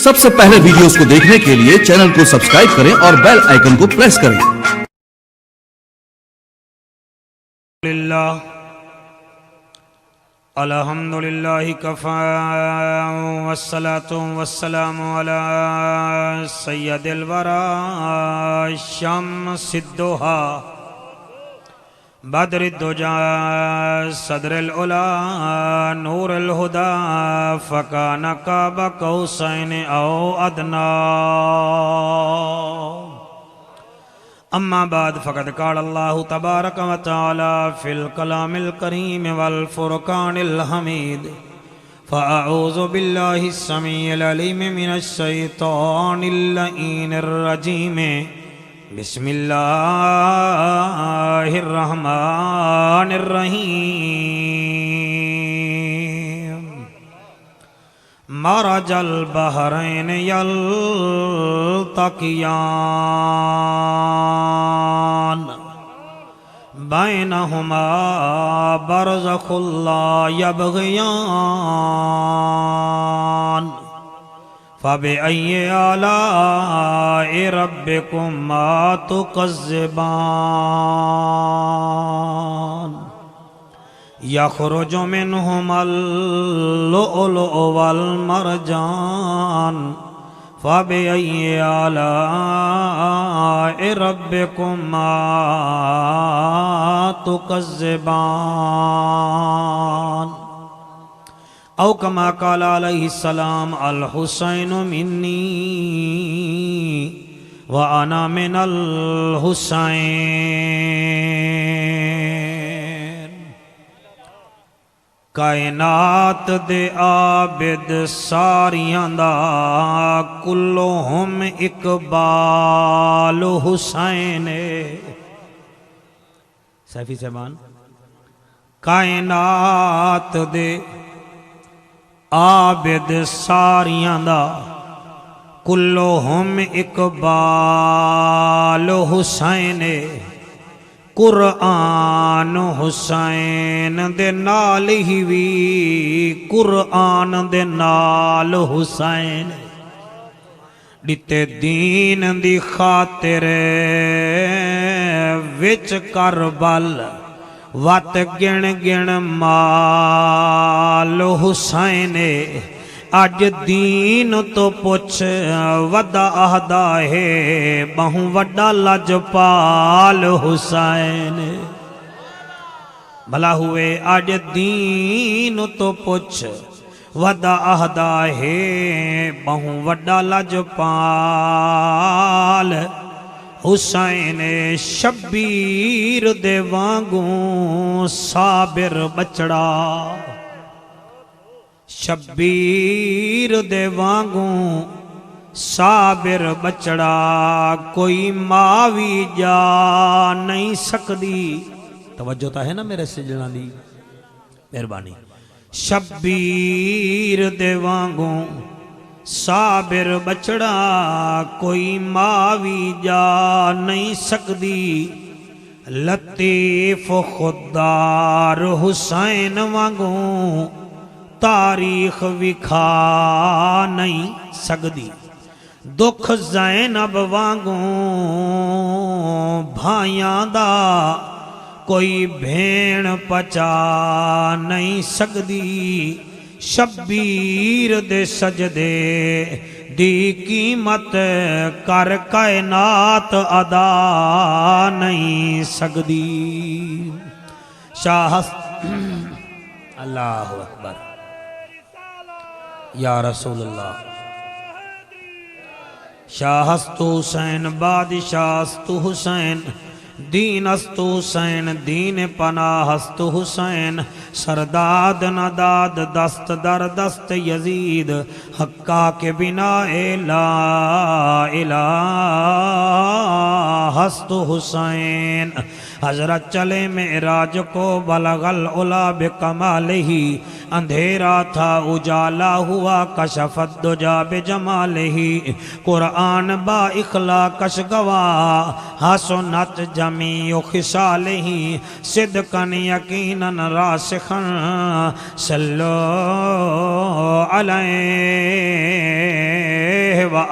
سب سے پہلے ویڈیوز کو دیکھنے کے لیے چینل کو سبسکرائب کریں اور بیل آئیکن کو پریس کریں۔ الحمدللہ کفا والصلاة والسلام علی سید الورا شمس الدہا بدر الدجا صدر العلا نور الہدا فکان قاب قوسین او ادنا اما بعد فقد قال اللہ تبارک و تعالی فی الکلام الکریم والفرقان الحمید فاعوذ باللہ السمیع العلیم من الشیطان اللعین الرجیم بسم اللہ الرحمن الرحیم مرج البحرین یلتقیان بینہما برزخ لا یبغیان فَبِأَيِّ آلَاءِ رَبِّكُمَا تُكَذِّبَانِ يَخْرُجُ مِنْهُمَا اللُّؤْلُؤُ وَالْمَرْجَانُ فَبِأَيِّ آلَاءِ رَبِّكُمَا تُكَذِّبَانِ او کما قال علیہ السلام الحسین منی وانا من الحسین کائنات دے عابد ساریاں دا کلہم اقبال حسین سیفی صاحبان کائنات دے عابد ساریاں دا کلہم اقبال حسین قرآن حسین دے نال ہی وی قرآن دے نال حسین دیتے دین دی خاطر وچ کربل وات گن گن مال حسین اج دین تو پوچھ ودا اہدا ہے بہوں وڈا لجپال حسین بھلا ہوئے اج دین تو پوچھ ودا اہدا ہے بہوں وڈا لجپال حسین شبیر دے وانگوں صابر بچڑا شبیر دے وانگوں صابر بچڑا کوئی ماوی جا نہیں سکدی توجہ تا ہے نا میرے سجنہ دی مہربانی شبیر دے وانگوں صابر بچڑا کوئی ماوی جا نہیں سکدی لطیف خوددار حسین وانگوں تاریخ وکھا نہیں سکدی دکھ زینب وانگوں بھائیاں دا کوئی بھین پچا نہیں سکدی شبیر دے سجدے دی قیمت کر کائنات ادا نہیں سکدی شاہ اللہ اکبر یا رسول اللہ شاہست حسین بادشاہست حسین دین است حسین دین پناہ است حسین سرداد نداد دست در دست یزید حقا کے بنا لا الہ است حسین حضرت چلے معراج کو بلغ العلا بکمالہی اندھیرا تھا اجالا ہوا کشفت دجا بجمالہی قرآن با اخلاقش گواہ حسنت جمیع خصالہی صدقن یقیناً راسخن صلو علیہ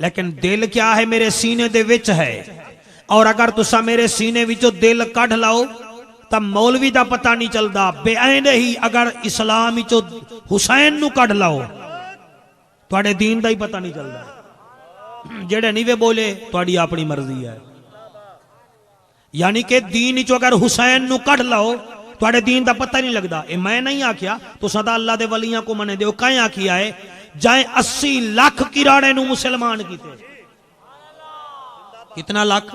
لیکن دل کیا ہے میرے سینے دے وچ ہے، اور اگر تسا میرے سینے وچوں دل کڈھ لاؤ تب مولوی دا پتہ نہیں چلدا، بے عین ہی اگر اسلام وچوں حسین نو کڈھ لاؤ تواڈے دین دا ہی پتہ نہیں چلدا، جڑے نیوے بولے تواڈی اپنی مرضی ہے، یعنی کہ دین وچوں اگر حسین نو کڈھ لاؤ تواڈے دین دا پتہ نہیں لگدا۔ اے میں نہیں آکھیا، تو سدا اللہ دے ولیاں کو منے دیو، کہیں آکھیا ہے جائیں 80 لاکھ کراڑے نو مسلمان کیتے، کتنا لاکھ؟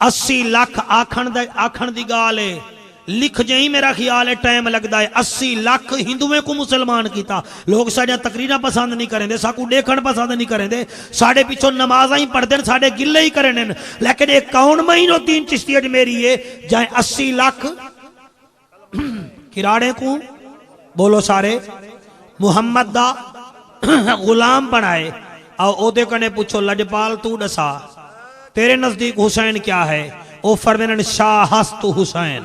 80 لاکھ آکھن دی گال ہے، لکھ جائیں میرا خیال ہے ٹائم لگدا ہے، 80 لاکھ ہندویں کو مسلمان کیتا۔ لوگ ساڑھے تقریرہ پسند نہیں کریں دے، ساکو دیکھن پسند نہیں کریں دے، ساڑھے پیچھو نمازاں ہی پڑھ دیں، ساڑھے گلے ہی کریں، لیکن ایک کون مہینو دین چشتی اجمیری ہے جائیں 80 لاکھ کراڑے کو بولو سارے محمد دا غلام بنائے، اور او دے کنے پوچھو لجپال تو دسا تیرے نزدیک حسین کیا ہے؟ او فرمینن شاہ ہست حسین۔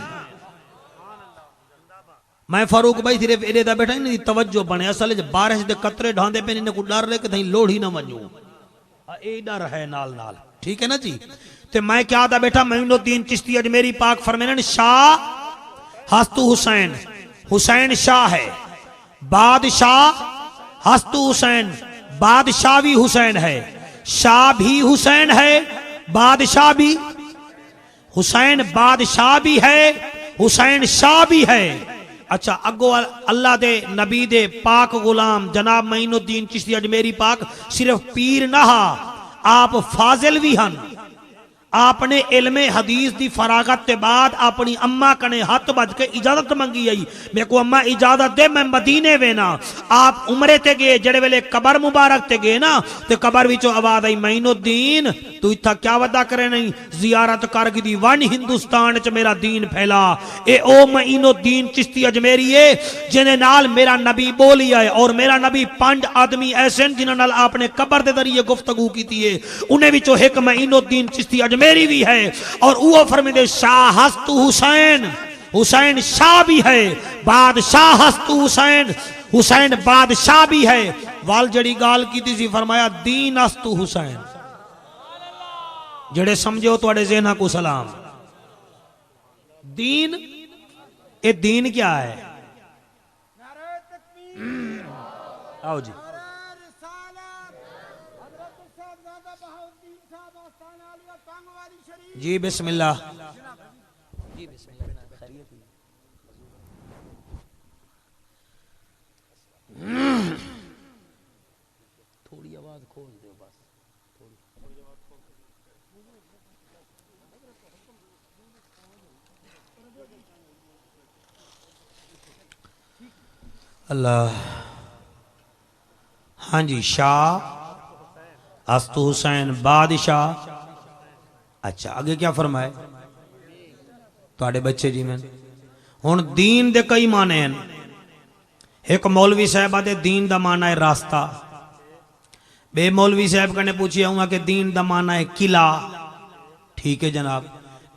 میں فاروق بھائی صرف ایڈے دا بیٹھا نہیں توجہ بنے، اصل بارش دے قطرے ڈھاندے پہ انہیں کو ڈر لے کہ تھیں لوڑ ہی نہ ونجو، اے ڈر ہے نال نال، ٹھیک ہے نا جی؟ تے میں کیا دا بیٹھا معین الدین چشتی اجمیری پاک فرمینن شاہ ہست حسین، حسین شاہ ہے، بادشاہ ہست حسین، بادشاہ بھی حسین ہے، شاہ بھی حسین ہے، بادشاہ بھی حسین، بادشاہ بھی ہے، حسین شاہ بھی ہے۔ اچھا اگو اللہ دے نبی دے پاک غلام جناب معین الدین چشتی اجمیری پاک صرف پیر نہ ہا، آپ فاضل بھی ہن، آپ نے علم حدیث دی فراغت تے بعد اپنی اماں کنے ہاتھ بج کے اجازت منگی آئی، میں کو اماں اجازت دے میں مدینے وینا، آپ عمرے تے گئے، جڑے ویلے قبر مبارک تے گئے نا تے قبر وچوں آواز آئی معین الدین تو اتھا کیا ودا کرے نہیں، زیارت کر گی ون ہندوستان چ میرا دین پھیلا، اے او معین الدین چشتی اجمیری ہے جنہیں نال میرا نبی بولی آئے، اور میرا نبی 5 آدمی ایسے جنہاں نال آپ نے قبر دے ذریعے گفتگو کی ہے، انہیں وچوں ایک معین الدین چشتی میری بھی ہے، اور وہ فرمیدے شاہ ہست حسین، حسین شاہ بھی ہے، بادشاہ ہست حسین، حسین بادشاہ بھی ہے۔ وال جڑی گال کی تھی فرمایا دین ہست حسین، جڑے سمجھو تو اڑے ذہنہ کو سلام۔ دین، اے دین کیا ہے؟ آؤ جی جی بسم اللہ، جی بسم اللہ، خیریت تھوڑی آواز کھول دے بس، اللہ ہاں جی شاہ ہست حسین بادشاہ۔ اچھا آگے کیا فرمائے تواڈے بچے جی میں ہن دین دے کئی معنی ہیں، ایک مولوی صاحبہ دے دین دا معنی ہے راستہ، بے مولوی صاحب کنے پوچھیا ہوں کہ دین دا معنی ہے قلعہ، ٹھیک ہے جناب،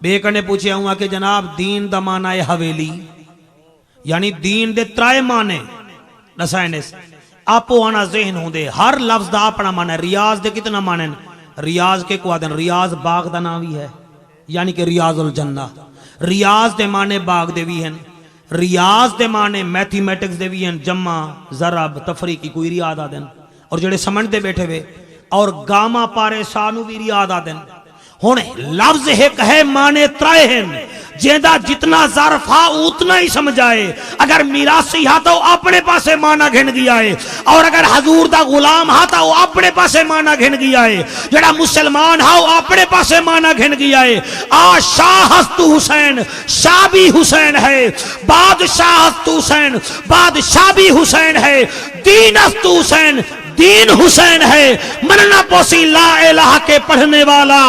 بے کنے پوچھیا ہوں کہ جناب دین دا معنی ہے حویلی، یعنی دین دے ترائے معنی نسائنے سے آپو آنا ذہن ہوں دے، ہر لفظ دا اپنا معنی ہے۔ ریاض دے کتنا معنی ہے؟ ریاض کے کو آدھن ریاض باغ دا نام بھی ہے، یعنی کہ ریاض الجنہ، ریاض دے معنی باغ دے بھی ہیں، ریاض دے معنی میتھمیٹکس دے بھی ہیں، جمع ضرب تفریق کی کوئی ریاض آدھن، اور جڑے سمجھ دے بیٹھے ہوئے، اور گاما پارے سانو بھی ریاض آدھن۔ ہن لفظ ایک ہے معنی ترائے ہیں، جیندہ جتنا ظرف ہا اتنا ہی سمجھائے، اگر میراثی ہا تو اپنے پاسے معنی گھن گیا ہے، اور اگر حضور دا غلام ہا تو اپنے پاسے معنی گھن گیا ہے، جڑا مسلمان ہا اپنے پاسے معنی گھن گیا ہے۔ آ شاہ ہست حسین، شاہ بھی حسین ہے، بادشاہ ہست حسین، بادشاہ بھی حسین ہے، دین ہست حسین، دین حسین ہے، مننا پوسی لا الہ کے پڑھنے والا،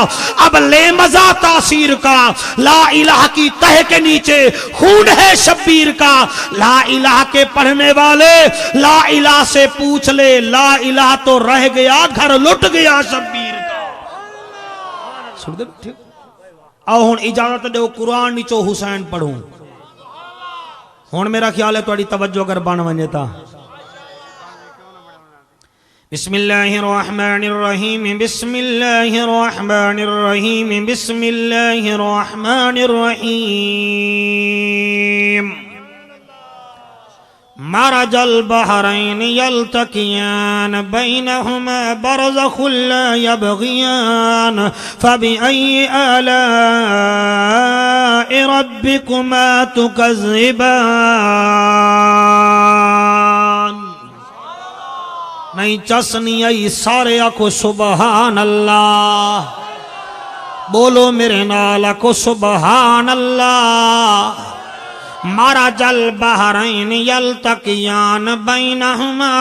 اب لے مزہ تاثیر کا، لا الہ کی تہ کے نیچے خون ہے شبیر کا، لا الہ کے پڑھنے والے لا الہ سے پوچھ لے، لا الہ تو رہ گیا گھر لٹ گیا شبیر کا۔ سن دے بیٹھے آؤ ہون اجازت دے قرآن نیچو حسین پڑھوں، ہون میرا خیال ہے تو اڑی توجہ اگر بان ونجے تا بسم اللہ الرحمن الرحیم بسم اللہ الرحمن الرحیم بسم اللہ الرحمن الرحیم مرج البحرین یلتقیان بینہما برزخ لا یبغیان فبأی آلاء ربکما تکذبان نہیں چسنی ای سارے آکو سبحان اللہ بولو میرے نال آکو سبحان اللہ مرج البحرین یلتقیان بینہما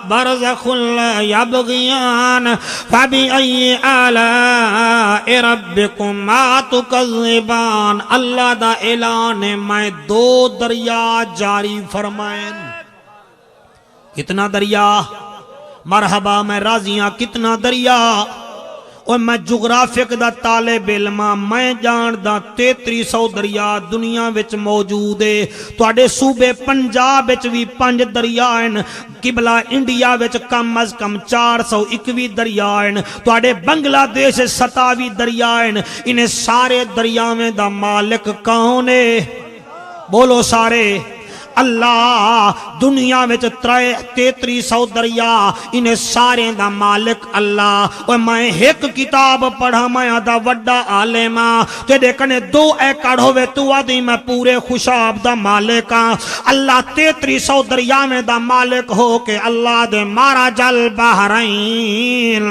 برزخ لا یبغیان فبأی آلاء ربکما تکذبان اللہ دا اعلان میں دو دریا جاری فرمائیں کتنا دریا مرحبا میں راضیاں کتنا دریا اور میں جغرافک دا طالب علم میں جان دا 3300 دریا دنیا وچ موجود ہے تواڈے صوبے پنجاب وچ بھی 5 دریا ہیں قبلہ انڈیا وچ کم از کم 421 دریا ہیں تواڈے بنگلہ دیش 27 دریا ہیں انہیں سارے دریاویں دا مالک کون ہے بولو سارے اللہ دنیا میں 3300 دریا انہیں سارے دا مالک اللہ اور میں ایک کتاب پڑھا میں دا وڈا عالمہ تیرے کنے 2 ایکڑ ہوئے تو آدھی میں پورے خوشاب دا مالک اللہ 3300 دریا میں دا مالک ہو کہ اللہ دے مارا جل بحرین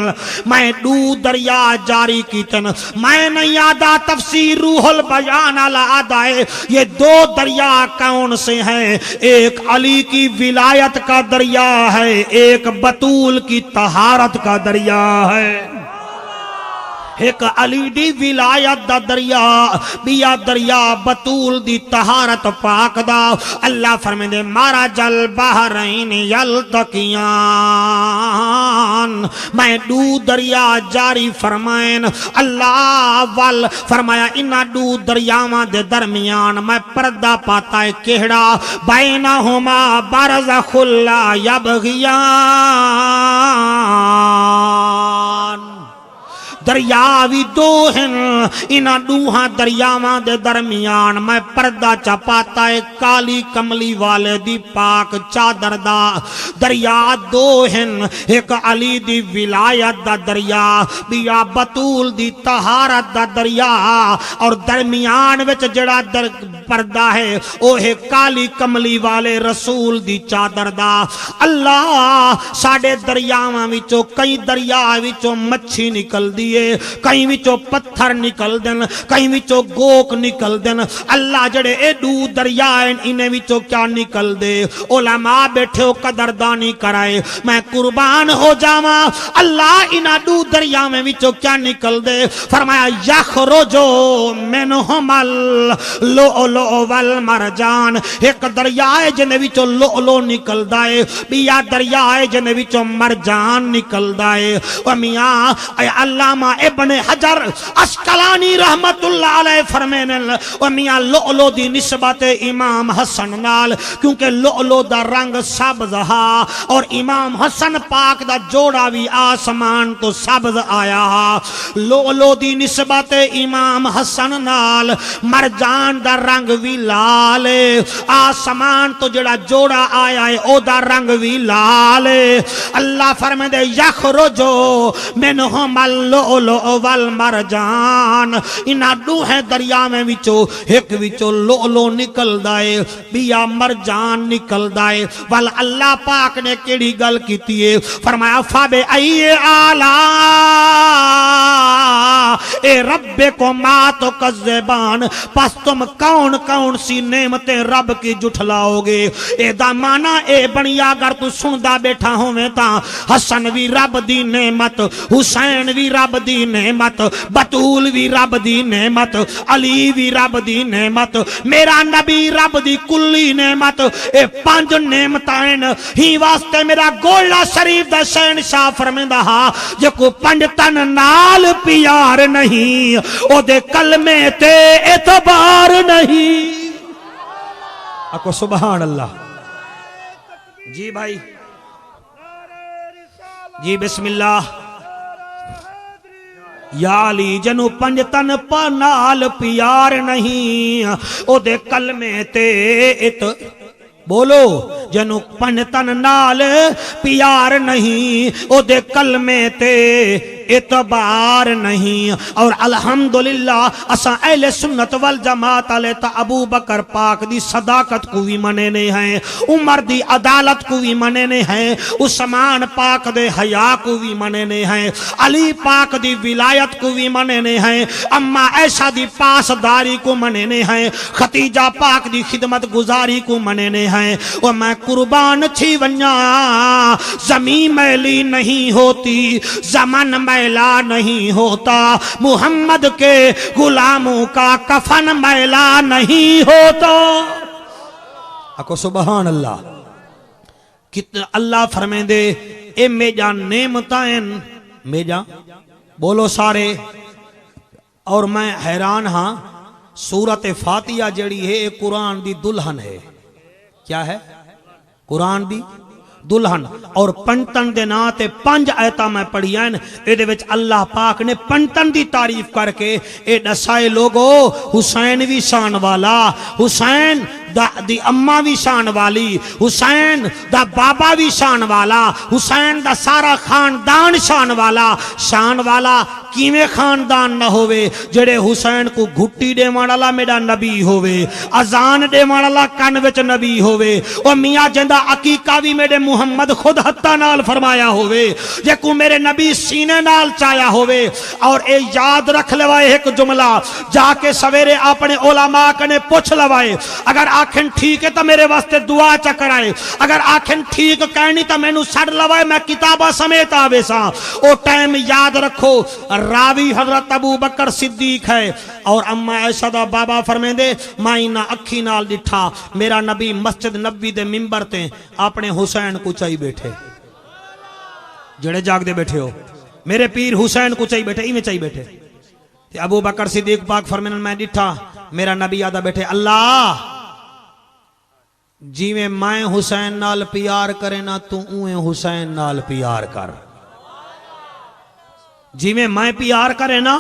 میں 2 دریا جاری کیتن میں نہیں یادا تفسیر روح البیان علی آدائے یہ 2 دریا کون سے ہیں ایک علی کی ولایت کا دریا ہے ایک بطول کی طہارت کا دریا ہے ایک علی دی ولایت دا دریا بیا دریا بطول دی طہارت پاک دا اللہ فرمائے دے مارا جل بحرین یلتقیان میں 2 دریا جاری فرمائیں اللہ وال فرمایا انہا 2 دریاواں دے درمیان میں پردہ پاتا ہے کہڑا بینہما برزخ لا یبغیان دریاوی 2 ہیں انہاں 2 دریاواں دے درمیان میں پردہ چپاتا ہے کالی کملی والے دی پاک چادر دا دریا 2 ہیں ایک علی دی ولایت دا دریا بیا بطول دی طہارت دا دریا اور درمیان وچ جڑا پردہ ہے او ہے کالی کملی والے رسول دی چادر دا اللہ ساڑے دریاواں وچوں کئی دریا وچوں مچھی نکل دی کہیں وچوں پتھر نکل دن کہیں وچوں گوک نکل دن اللہ جڑے اے 2 دریا ہیں انہیں وچوں کیا نکل دے علماء بیٹھے ہو قدردانی کرائے میں قربان ہو جاواں اللہ انہاں 2 دریا میں وچوں کیا نکل دے فرمایا یخرجو منہم اللؤلؤ والمرجان ایک دریا ہے جنہیں وچوں لؤلؤ نکل دائے بیا دریا ہے جنہیں وچوں مرجان نکل دائے ومیاں اے علامہ ابن حجر اسقلانی رحمت اللہ علیہ فرمینے و میاں لؤلؤ دی نسبت امام حسن نال کیونکہ لؤلؤ دا رنگ سبز ہا اور امام حسن پاک دا جوڑا بھی آسمان تو سبز آیا ہا لؤلؤ دی نسبت امام حسن نال مرجان دا رنگ بھی لال آسمان تو جڑا جوڑا آیا ہے او دا رنگ بھی لال اللہ فرمائے دے یخرجو منہم اللؤلؤ والمرجان انہاں 2 دریا میں وچوں ایک وچوں لؤلؤ نکل دائے بیا مرجان نکل دائے وال اللہ پاک نے کیڑی گل کیتی ہے فرمایا فبأی آلاء ربکما تکذبان پس تم کون کون سی نعمتیں رب کی جھٹلاؤ گے اے دا معنی اے بنیا اگر تو سندا بیٹھا ہوویں تاں حسن بھی رب دی نعمت حسین بھی رب دی نعمت بطول بھی رب دی نعمت علی بھی رب دی نعمت میرا نبی رب دی کلی نعمت اے 5 نعمتیں ہی واسطے میرا گولہ شریف دا شہنشاہ فرمیندہ ہا جو کو 5 تن نال پیار نہیں او دے کلمے تے اعتبار نہیں اکو سبحان اللہ جی بھائی جی بسم اللہ یا علی جنو پنج تن پا نال پیار نہیں او دے کلمے تے بولو جنو پنج تن نال پیار نہیں او دے کلمے تے اعتبار نہیں. اور الحمدللہ اساں اہل سنت والجماعت علیہ تا ابو بکر پاک دی صداقت کو بھی مننے ہیں, عمر دی عدالت کو بھی مننے ہیں, عثمان پاک دے حیا کو بھی مننے ہیں, علی پاک دی ولایت کو بھی مننے ہیں, اما عائشہ دی پاسداری کو مننے ہیں, ختیجہ پاک دی خدمت گزاری کو مننے ہیں. اور میں قربان چھی ونیا زمین میلی نہیں ہوتی, زمن میلا نہیں ہوتا, محمد کے غلاموں کا کفن میلا نہیں ہوتا. اکو سبحان اللہ. کتنا اللہ فرمائیں دے اے میجا نعمتائن میجا بولو سارے. اور میں حیران ہاں سورت فاتحہ جڑی ہے قرآن دی دلہن ہے. کیا ہے؟ قرآن دی دلہن. اور پنٹن دے نا تے 5 آیتاں میں پڑھی ہیں. اے دے وچ اللہ پاک نے پنٹن دی تعریف کر کے اے دسائے لوگو حسین بھی شان والا, حسین دی اماں بھی شان والی, حسین دا بابا بھی شان والا, حسین دا سارا خاندان شان والا. شان والا کیویں خاندان نہ ہوئے جڑے حسین کو گھٹی دے والا میرا نبی ہوئے, اذان دے والا کن وچ نبی ہوئے, اور میاں جندہ عقیقہ بھی میرے محمد خود حتیٰ نال فرمایا ہوئے, جے کو میرے نبی سینے نال چایا ہوئے. اور اے یاد رکھ لوائے ایک جملہ جا کے سویرے اپنے علماء کنے پوچھ لوائے, اگر آکھن ٹھیک ہے تو میرے واسطے دعا چکرائے, اگر آکھن ٹھیک کہنی تو میں نو سڑ لوائے میں کتابہ سمیت آوے سا. او ٹائم یاد رکھو راوی حضرت ابو بکر صدیق ہے. اور اما عائشہ دا بابا فرمیں دے مائنہ اکھی نال ڈٹھا میرا نبی مسجد نبی دے ممبر تے اپنے حسین کو چاہی بیٹھے. جڑے جاگ دے بیٹھے ہو میرے پیر حسین کو چاہی بیٹھے, ہی میں چاہی بیٹھے. ابو بکر صدیق پاک فرمیں میں ڈٹھا میرا نبی آدھا بیٹھے, اللہ جی میں حسین نال پیار کرے نا تو اویں حسین نال پیار کر. جی میں پیار کرے نا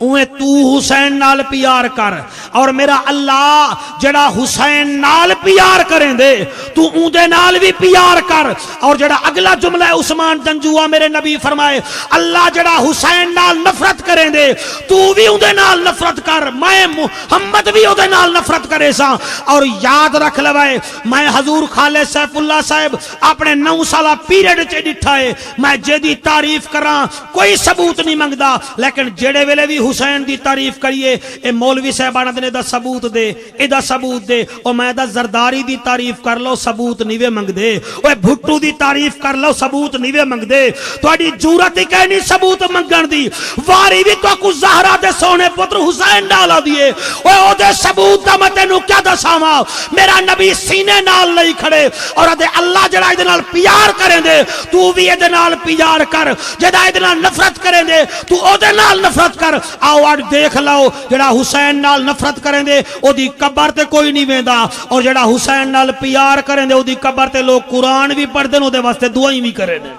اویں تو حسین نال پیار کر. اور میرا اللہ جڑا حسین نال پیار کریں دے تو اون دے نال بھی پیار کر. اور جڑا اگلا جملہ ہے عثمان جنجوہ میرے نبی فرمائے اللہ جڑا حسین نال نفرت کریں دے تو بھی اون دے نال نفرت کر, میں محمد بھی اون دے نال نفرت کرے سا. اور یاد رکھ لوائے میں حضور خالد سیف اللہ صاحب اپنے 9 سالہ پیریڈ چے ڈٹھا ہے, میں جیدی تعریف کراں کوئی ثبوت نہیں منگدا, لیکن جڑے ویلے بھی حسین دی تعریف کریے اے مولوی صاحبانہ دے دا ثبوت دے, اے دا ثبوت دے. او میں دا زرداری دی تعریف کر لو ثبوت نیوے منگ دے, او بھٹو دی تعریف کر لو ثبوت نیوے منگ دے. تو اڈی جورت ہی کہنی ثبوت منگن دی, واری بھی تو کو زہرہ دے سونے پتر حسین ڈالا دیے. او دے ثبوت دا میں تینوں کیا دساواں, میرا نبی سینے نال نہیں کھڑے. اور دے اللہ جڑا اے دے نال پیار کریں دے تو بھی اے دے نال پیار کر, جڑا اے دے نال نفرت کریں دے تو او دے نال نفرت کر. آؤ آج دیکھ لاؤ جڑا حسین نال نفرت کریں دے او دی قبر تے کوئی نہیں ویندا, اور جڑا حسین نال پیار کریں دے او دی قبر تے لوگ قرآن بھی پڑھ دیں او دے واسطے دعائیں بھی کریں دے.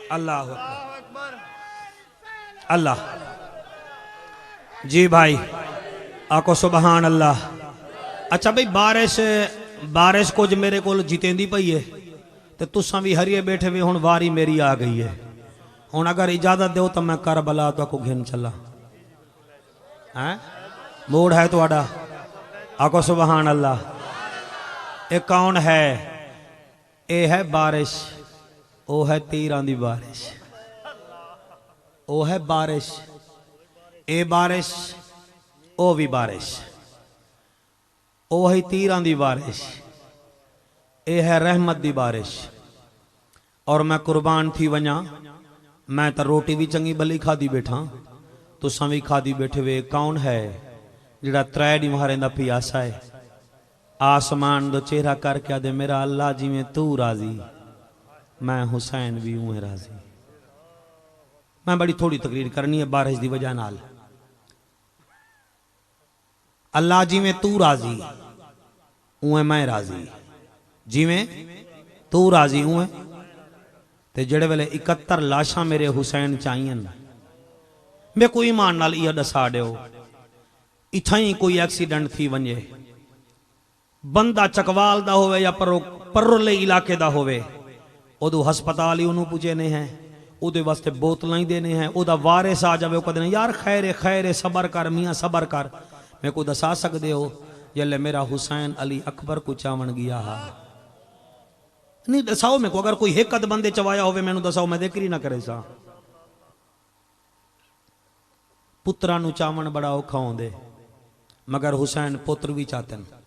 اللہ اکبر اللہ. جی بھائی آکو سبحان اللہ. اچھا بھئی بارش کچھ میرے کول جیتیں دی پئی ہے تے تساں بھی ہریے بیٹھے ہوئے ہن واری میری آ گئی ہے. ہن اگر اجازت دیو تو میں کربلا تو کو گھن چلا. موڈ ہے تو آڈا آکو سبحان اللہ. اے کون ہے؟ اے ہے بارش, او ہے تیران دی بارش, او ہے بارش, اے بارش او بھی بارش, او ہے تیران دی بارش, اے ہے رحمت دی بارش. اور میں قربان تھی ونیا میں تا روٹی بھی چنگی بلی کھا دی بیٹھا تو ساں کھا دی بیٹھے وے. کون ہے جڑا 3 دی مہارے دا پیاسا ہے, آسمان دو چہرہ کر کے دے میرا اللہ جی میں تو راضی میں حسین بھی ہوں راضی. میں بڑی تھوڑی تقریر کرنی ہے بارش دی وجہ نال. اللہ جی میں تو راضی ہوں میں راضی, جی میں تو راضی ہوں تے جڑے ویلے 71 لاشاں میرے حسین چاہیے میں کوئی ایمان نال یہ دسا دیو اتھائیں کوئی ایکسیڈنٹ تھی ونجے بندہ چکوال دا ہوئے یا پرولے علاقے دا ہوئے او دو ہسپتال ہی انہوں پوچھے نہیں ہیں او دے واسطے بوتلیں ہی دینے ہیں او دا وارث آ جاوے او کہتے ہیں یار خیر صبر کر میاں صبر کر میں کو دسا سکدے ہو جلے میرا حسین علی اکبر کو چاون گیا ہا نہیں دساؤ میں کو اگر کوئی حقت بندے چوایا ہوئے میں نو دساؤ میں ذکر ہی نہ کرے سا پترانو چاون بڑا اوکھا ہوندے مگر حسین پتر بھی چاہتے ہیں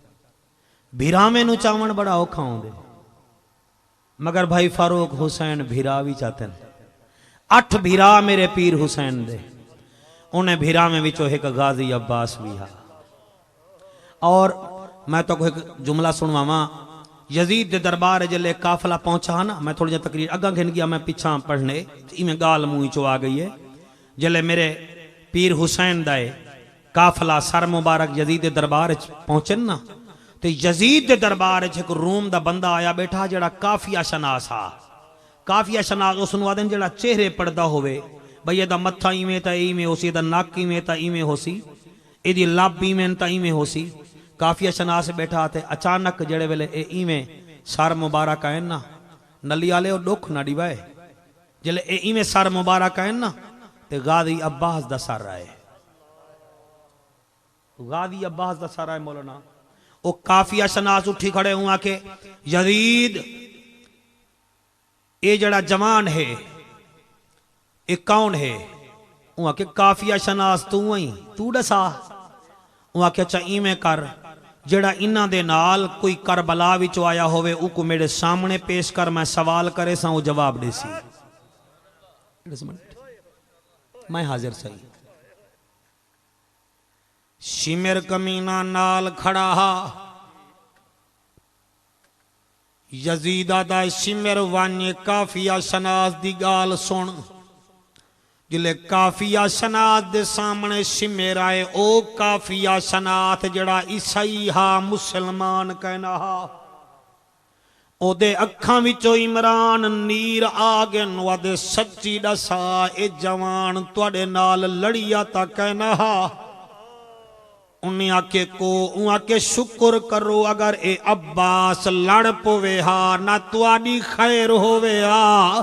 بھیرامے نو چاون بڑا اوکھا ہوندے مگر بھائی فاروق حسین بھیرا بھی چاہتے ہیں 8 بھیرا میرے پیر حسین دے انہیں بھیرا میں وچو ایک غازی عباس بھی ہا اور میں تو ایک جملہ سنواما یزید دے دربار جلے قافلہ پہنچا نا میں تھوڑی جا تقریر اگاں گھن گیا میں پیچھا پڑھنے میں گال موئی چو آ گئی ہے جلے میرے پیر حسین دائے قافلہ سر مبارک یزید دے دربار پہنچن نا تو یزید دے دربار ایک روم دا بندہ آیا بیٹھا جڑا کافیہ شناس ہا کافیہ شناس اس نو آدن جڑا چہرے پردہ ہوئے بھئی یہ دا متھا ایمیں تا ایمیں ہو سی دا ناک ایمیں تا ایمیں ہو سی ایدی لب ایمیں تا ایمیں ہو سی کافیہ شناس بیٹھا تے اچانک جڑے ویلے اے ایمیں سار مبارک آئین نا نلی آلے اور ڈوکھ نہ ڈیوائے جلے اے ایمیں سار مبارک آئین نا تے غازی عباس دا سار رائے غازی عباس دا سار رائے مولانا او کافیہ شناس اٹھی کھڑے ہوا کہ یزید اے جڑا جوان ہے اے کون ہے وہاں کہ کافیہ شناس تو وہیں تو ڈسا وہاں کہ اچھا ایمیں کر جڑا انہ دے نال کوئی کربلا وچو آیا ہوئے او کو میرے سامنے پیش کر میں سوال کرے سا وہ جواب دے سی میں حاضر صحیح شمر کمینہ نال کھڑا ہا یزیدہ دا شمر وانی کافیہ شناس دی گال سن جلے کافیہ شناس دے سامنے شمر آئے او کافیہ شناس جڑا عیسائی ہا مسلمان کہنا ہا او دے اکھاں وچو عمران نیر آگن و دے سچی ڈسا اے جوان توڑے نال لڑیا تا کہنا ہا انہیں آکے کو انہیں آکے شکر کرو اگر اے عباس لڑ پوے ہا نہ توانی خیر ہوئے ہا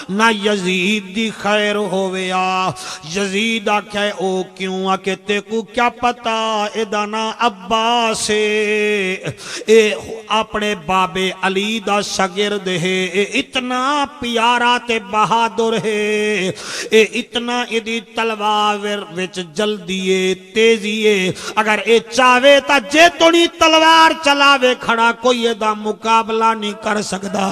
نہ یزید دی خیر ہوئے ہا یزید آکے او کیوں آکے تے کو کیا پتا اے دانا عباس اے اپنے باب علی دا شگرد ہے اے اتنا پیارا تے بہادر ہے اے اتنا ادی تلوار وچ جلدیے تیزیے اگر اے چاہوے تا جے تونی تلوار چلاوے کھڑا کوئی دا مقابلہ نہیں کر سکدا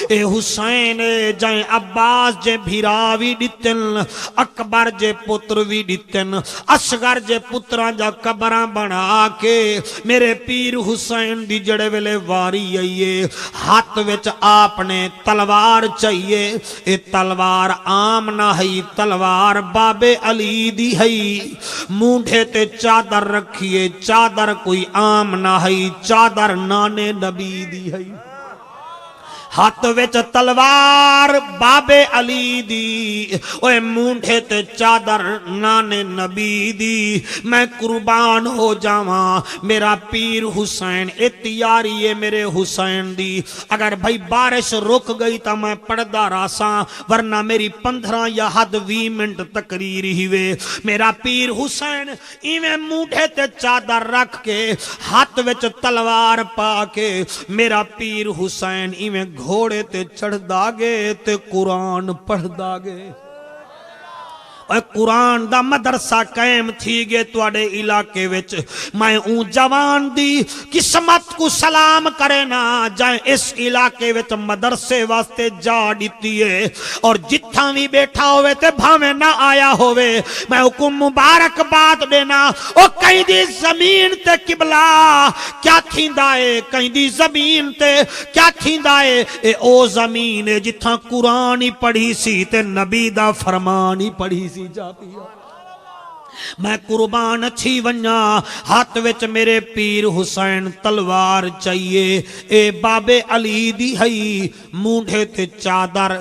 اے حسین جائیں عباس جے بھیراوی ڈیتن اکبر جے پتروی ڈیتن اصغر جے پتران جا قبران بنا کے میرے پیر حسین دی جڑے ویلے واری آئیے ہاتھ وچ آپ نے تلوار چاہیے اے تلوار عام نہ ہے تلوار باب علی دی ہے مونڈھے تے چادر رکھیے چادر کوئی عام نہ ہے چادر نانے نبی دی ہے ہاتھ وچ تلوار باب علی دی اوے مونڈھے تے چادر نانے نبی دی میں قربان ہو جاواں میرا پیر حسین اے تیاری ہے میرے حسین دی اگر بھائی بارش رک گئی تا میں پردہ راساں ورنہ میری 15 یا حد 20 منٹ تقریر ہی وے میرا پیر حسین ایویں مونڈھے تے چادر رکھ کے ہاتھ وچ تلوار پا کے میرا پیر حسین ایویں گھوڑے تے چڑھ داگے تے قرآن پڑھ داگے اور قرآن دا مدرسہ قائم تھی گے توڑے علاقے وچ میں اون جوان دی قسمت کو سلام کرے نا جائیں اس علاقے وچ مدرسے واسطے جا دیتی ہے اور جتھاں بھی بیٹھا ہوئے تے بھاویں نہ آیا ہوئے میں حکم مبارک بات دینا او کہیں دی زمین تے قبلہ کیا تھیندائے کہیں دی زمین تے کیا تھیندائے اے او زمین جتھاں قرآن ہی پڑھی سی تے نبی دا فرمان ہی پڑھی سی جا پیا میں قربان تھی ونجا ہاتھ وچ میرے پیر حسین تلوار چاہیے اے بابے علی دی ہئی مونڈے تے چادر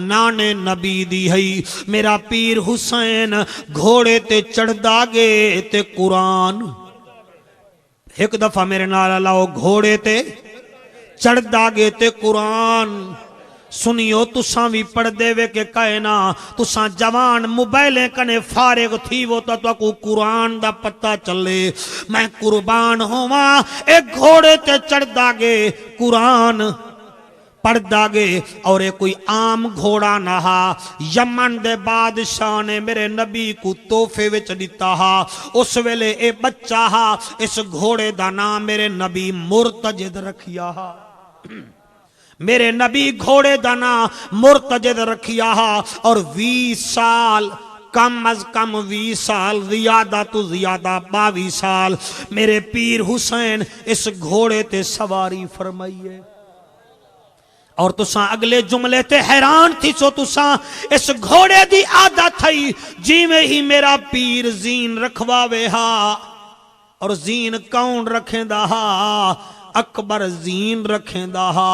نانے نبی دی ہئی میرا پیر حسین گھوڑے تے چڑھ داگے تے قرآن ایک دفعہ میرے نال لاؤ گھوڑے تے چڑھ داگے تے قرآن سنیو تساں بھی پڑھ دے وے کہ کہنا تساں جوان موبائلیں کنے فارغ تھی وہ تو کو قرآن دا پتہ چلے میں قربان ہواں ایک گھوڑے تے چڑھ داگے قرآن پڑھ داگے اور ایک کوئی عام گھوڑا نہ ہا یمن دے بادشاہ نے میرے نبی کو تحفے وچ دتا ہا اس ویلے اے بچہ ہا اس گھوڑے دا نام میرے نبی مرتجد رکھیا ہا میرے نبی گھوڑے دا نام مرتجد رکھیا ہا اور 20 سال کم از کم 20 سال زیادہ تو زیادہ 22 سال میرے پیر حسین اس گھوڑے تے سواری فرمائیے اور تساں اگلے جملے تے حیران تھی سو تساں اس گھوڑے دی عادت تھی جی میں ہی میرا پیر زین رکھواوے ہا اور زین کون رکھیں دا ہا اکبر زین رکھیں دا ہا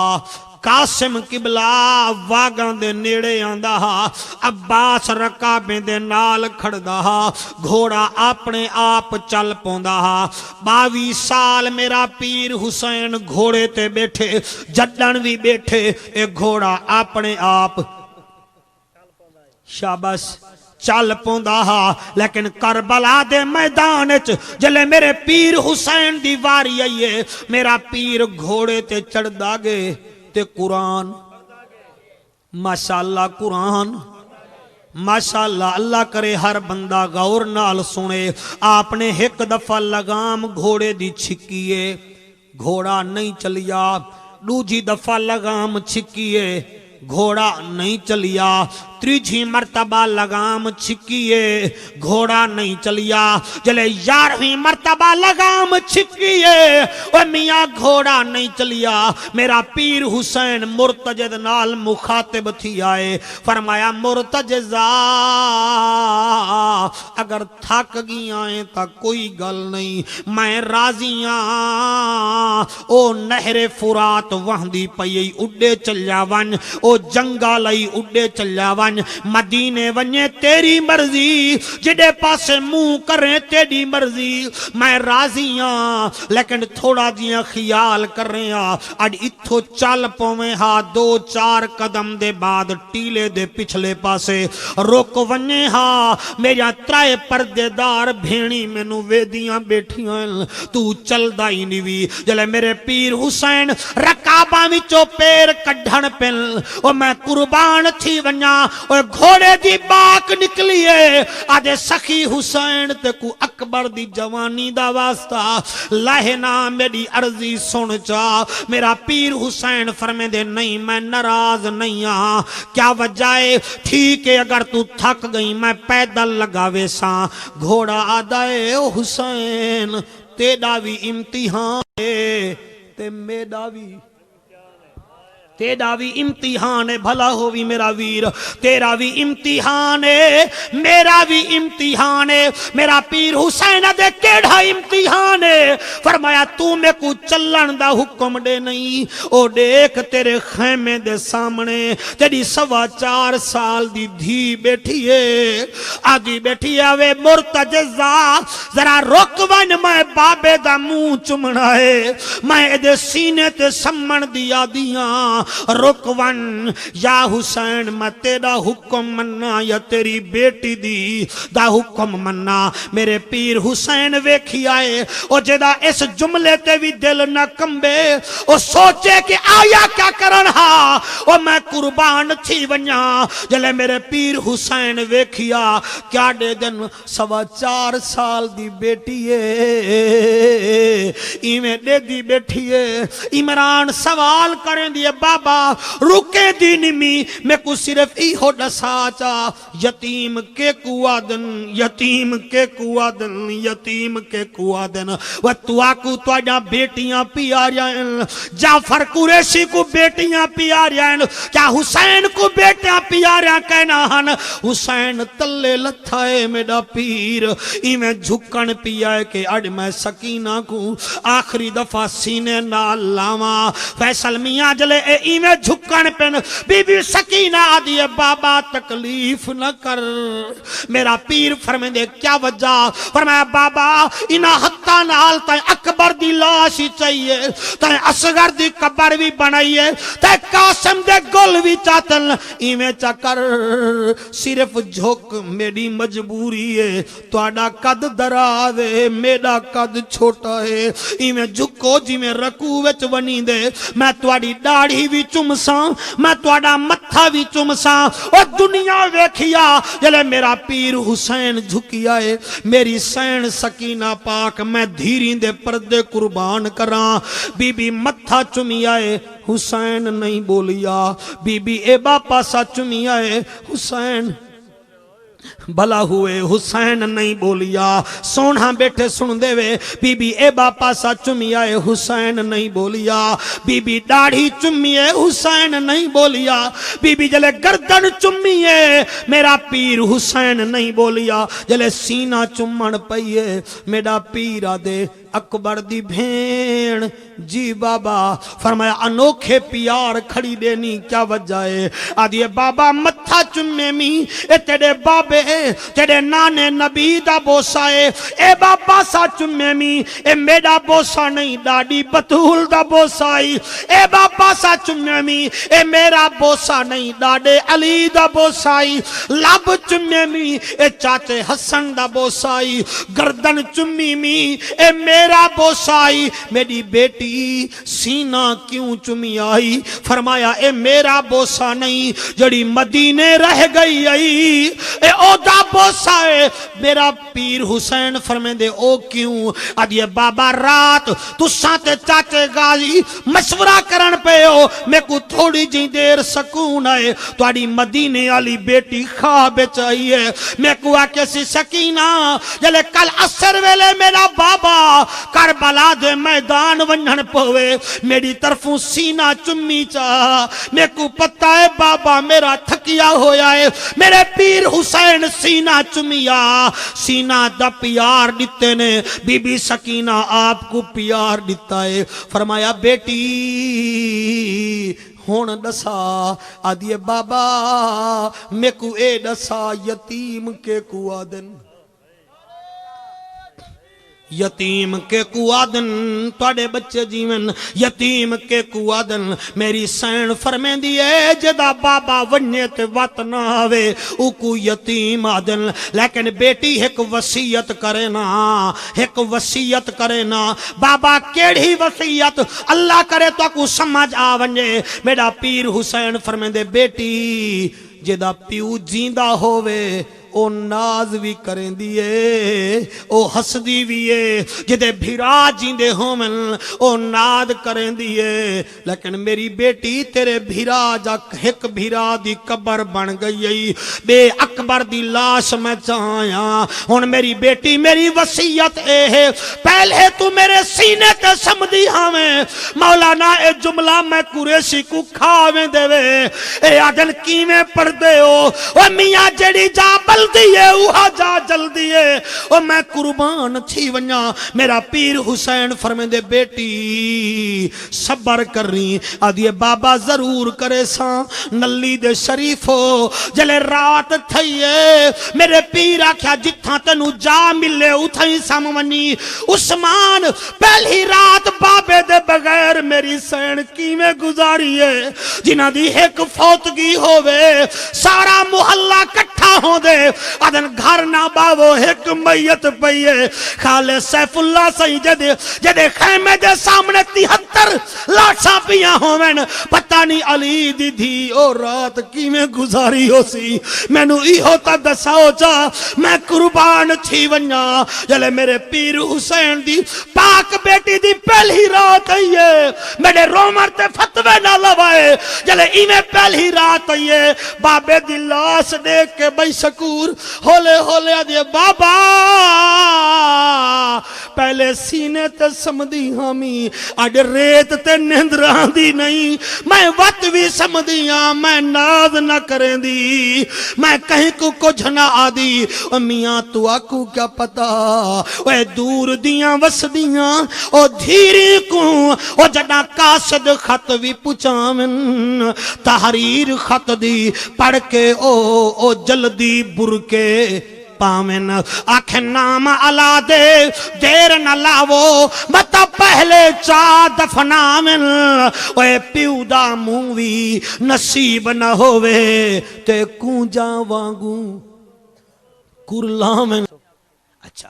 قاسم قبلہ واگاں دے نیڑے آندا ہا عباس رکابیں دے نال کھڑدا ہا گھوڑا اپنے آپ چل پوندا ہا 22 سال میرا پیر حسین گھوڑے تے بیٹھے جڈن بھی بیٹھے اے گھوڑا اپنے آپ شاباش چل پوندا ہا لیکن کربلا دے میدان وچ جلے میرے پیر حسین دی واری آئیے میرا پیر گھوڑے تے چڑھ داگے تے قرآن ماشاءاللہ قرآن ماشاءاللہ اللہ کرے ہر بندہ غور نال سنے آپ نے ایک دفعہ لگام گھوڑے دی چھکیے گھوڑا نہیں چلیا دوجی دفعہ لگام چھکیے گھوڑا نہیں چلیا تریجھی مرتبہ لگام چھکیے گھوڑا نہیں چلیا جلے 11ویں مرتبہ لگام چھکیے وہ میاں گھوڑا نہیں چلیا میرا پیر حسین مرتجد نال مخاطب تھی آئے فرمایا مرتجزہ اگر تھک گئی آئیں تا کوئی گل نہیں میں راضیاں او نہر فرات وہندی پئی اڈے چلیا ون او جنگا لئی اڈے چلیا ون مدینے ونجے تیری مرضی جڑے پاسے منہ کریں تیری مرضی میں راضیاں لیکن تھوڑا جیاں خیال کر رہے ہاں اڈ اتھو چل پویں ہاں 2-4 قدم دے بعد ٹیلے دے پچھلے پاسے رک ونجے ہاں میرا ترائے پردے دار بھینی مینوں ویدیاں بیٹھیاں تو چل دائی نیوی جلے میرے پیر حسین رکاباں وچوں پیر کڈھن پل او میں قربان تھی ونجا او گھوڑے دی باک نکلیے آدھے سخی حسین تے کو اکبر دی جوانی دا واسطہ لہنا میری عرضی سن چا میرا پیر حسین فرمے دے نہیں میں ناراض نہیں ہاں کیا وجہ ہے ٹھیک ہے اگر تو تھک گئی میں پیدل لگاوے ساں گھوڑا آدھائے او حسین تیڑا بھی امتحان ہے تے میڈا بھی تیرا بھی امتحان ہے بھلا ہووی میرا ویر تیرا بھی امتحان ہے میرا بھی امتحان ہے میرا پیر حسین دے کیڑا امتحان ہے فرمایا تو میں کو چلن دا حکم دے نہیں او دیکھ تیرے خیمے دے سامنے تیری 4.25 سال دی دھی بیٹھی ہے آدھی بیٹھی ہے وے مرتجزہ ذرا رک ون میں بابے دا منہ چمنا ہے میں دے سینے تے سمن دیا دیاں رکون یا حسین میں تیرا حکم مننا یا تیری بیٹی دی دا حکم مننا میرے پیر حسین ویکھی آئے او جدا اس جملے تے بھی دل نہ کمبے او سوچے کہ آیا کیا کرنا او میں قربان تھی ونیا جلے میرے پیر حسین ویکھیا کیا دے دن 4.25 سال دی بیٹی ہے ایمیں دے دی بیٹھی ہے عمران سوال کریں دیئے بابا بابا رکے دی نمی میں کو صرف ای ہو دسا چا یتیم کے کوادن یتیم کے کوادن یتیم کے کوادن و تو آکو تو آجا بیٹیاں پیاریاں جعفر قریشی کو بیٹیاں پیاریاں کیا حسین کو بیٹیاں پیاریاں کہنا ہن حسین تلے لتھائے میرا پیر ایمیں جھکن پیائے کہ اڈ میں سکینہ کو آخری دفعہ سینے نال لاما فیصل میاں جلے ایمیں جھکن پن بی بی سکینہ آدھی بابا تکلیف نہ کر میرا پیر فرمائے دے کیا وجہ فرمایا بابا انہا حتہ نال تائیں اکبر دی لاشی چاہیے تائیں اصغر دی قبر بھی بنائیے تائیں قاسم دے گل بھی چاہتن ایمیں چکر صرف جھوک میری مجبوری ہے تو آڈا قد درا دے میرا قد چھوٹا ہے ایمیں جھکو جی میں رکو وچ بنی دے میں تو آڈی ڈاڑھی بھی چمساں میں تو آڈا متھا بھی چمساں اور دنیا ویکھیا جلے میرا پیر حسین جھکیا ہے میری سین سکینہ پاک میں دھیرین دے پردے قربان کراں بی بی متھا چمی آئے حسین نہیں بولیا بی بی اے باپا سا چمی آئے حسین بھلا ہوئے حسین نہیں بولیا سونا بیٹھے سن دے وے بی بی اے باپا سا چمی آئے حسین نہیں بولیا بی بی ڈاڑھی چمی ہے حسین نہیں بولیا بی بی جلے گردن چمی ہے میرا پیر حسین نہیں بولیا جلے سینہ چمن پئیے میرا پیرا دے اکبر دی بھین جی بابا فرمایا انوکھے پیار کھڑی دینی کیا وجہ ہے آدھیے بابا متھا چمے می اے تیرے بابے تیرے نانے نبی دا بوسا ہے اے بابا سا چمے می اے میرا بوسا نہیں ڈاڈی بطول دا بوسا ہے اے بابا سا چمے می اے میرا بوسا نہیں ڈاڈے علی دا بوسا ہے لب چمے می اے چاچے حسن دا بوسا ہے گردن چمی می اے میرا بوسا ہے میری بیٹی سینہ کیوں چمی آئی فرمایا اے میرا بوسا نہیں جڑی مدینے رہ گئی آئی اے او دا بوسا ہے میرا پیر حسین فرمائے دے او کیوں آدھیے بابا رات تو سانتے چاچے غازی مشورہ کرن پہ ہو میں کو تھوڑی جی دیر سکون آئے تو آڑی مدینے والی بیٹی خواب چاہیے میں کو آکے سی سکینہ جلے کل عصر ویلے میرا بابا کربلا دے میدان ونجھن پوے میری طرفوں سینہ چمی چاہ میں کو پتہ ہے بابا میرا تھکیا ہویا ہے میرے پیر حسین سینہ چمیا سینہ دا پیار دیتے نے بی بی سکینہ آپ کو پیار دیتا ہے فرمایا بیٹی ہون دسا آدھیے بابا میں کو اے دسا یتیم کے کوادن یتیم کے کوادن توڑے بچے جیون یتیم کے کوادن میری سین فرمیں دیئے جدا بابا ونیت وات نہ آوے او کو یتیم آدن لیکن بیٹی ایک وسیعت کرے نا ایک وسیعت کرے نا بابا کیڑی وسیعت اللہ کرے تو کو سمجھ آونجے میرا پیر حسین فرمیں دے بیٹی جدا پیو جیندہ ہووے او ناز بھی کریں دیئے او حسدی بھی جدے بھیرا جیندے ہومن او ناد کریں دیئے لیکن میری بیٹی تیرے بھیرا جا ایک بھیرا دی قبر بن گئی بے اکبر دی لاش میں چاہیا ہون میری بیٹی میری وسیعت اے ہے پہلے تو میرے سینے کے سمدھی ہمیں مولانا اے جملہ میں قریشی کو کھاویں دے وے اے آدن کیویں پڑھ دے ہو او میاں جڑی جا بل دیئے اوہا جا جل دیئے او میں قربان تھی ونیا میرا پیر حسین فرمے دے بیٹی صبر کر رہی آدھیے بابا ضرور کرے ساں نلی دے شریف ہو جلے رات تھئیے میرے پیر آکھیا جتھاں تنو جا ملے اتھائی سامونی عثمان پہلی رات بابے دے بغیر میری سین کی میں گزاری ہے جنہ دی ایک فوتگی ہوئے سارا محلہ کٹھا ہو دے آدن گھر نہ باو ایک میت پئیے خالے سیف اللہ سہی جدے خیمے دے سامنے 73 لاٹھاں پیاں ہوویں پتہ نہیں علی دی دھی او رات کی میں گزاری ہو سی میں نو ای ہوتا دساؤ جا میں قربان تھی ونیا جلے میرے پیر حسین دی پاک بیٹی دی پہلی رات آئیے میرے رومر تے فتوے نہ لوائے جلے ایمیں پہلی رات آئیے بابے دی لاس دیکھ کے بھئی شکور ہولے ہولے آدھے بابا پہلے سینے تے سمدھی ہمی آج ریت تے نندران دی نہیں میں وقت بھی سمدھیاں میں ناز نہ کریں دی میں کہیں کو کچھ نہ آدھی میاں تو آکو کیا پتا اے دور دیاں وسدیاں او دھیری کو او جڑا قاصد خط بھی پچامن تحریر خط دی پڑھ کے او جلدی برکے پامن آنکھ نام علا دے دیر نہ لاو متا پہلے چا دفنامن اے پیو دا مووی نصیب نہ ہوئے تے کونجا وانگو کرلامن اچھا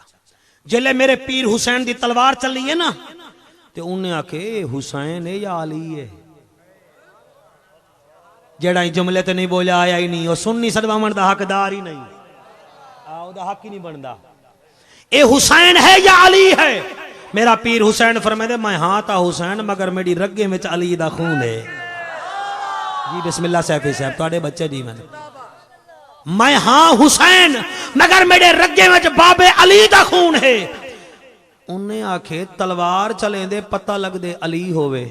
جلے میرے پیر حسین دی تلوار چلی ہے نا تے انہیں آکے حسین ہے یا علی ہے جڑا ہی جملے تے نہیں بولا آیا ہی نہیں اور سننی صدبہ مرد حقدار ہی نہیں آؤ دا حق ہی نہیں بندہ اے حسین ہے یا علی ہے میرا پیر حسین فرمائے دے میں ہاں تا حسین مگر میری رگے میں علی دا خون ہے جی بسم اللہ سیفی صاحب تو آڑے بچے جی میں ہاں حسین مگر میرے رگے میں باب علی دا خون ہے انہیں آکھے تلوار چلیں دے پتہ لگ دے علی ہوئے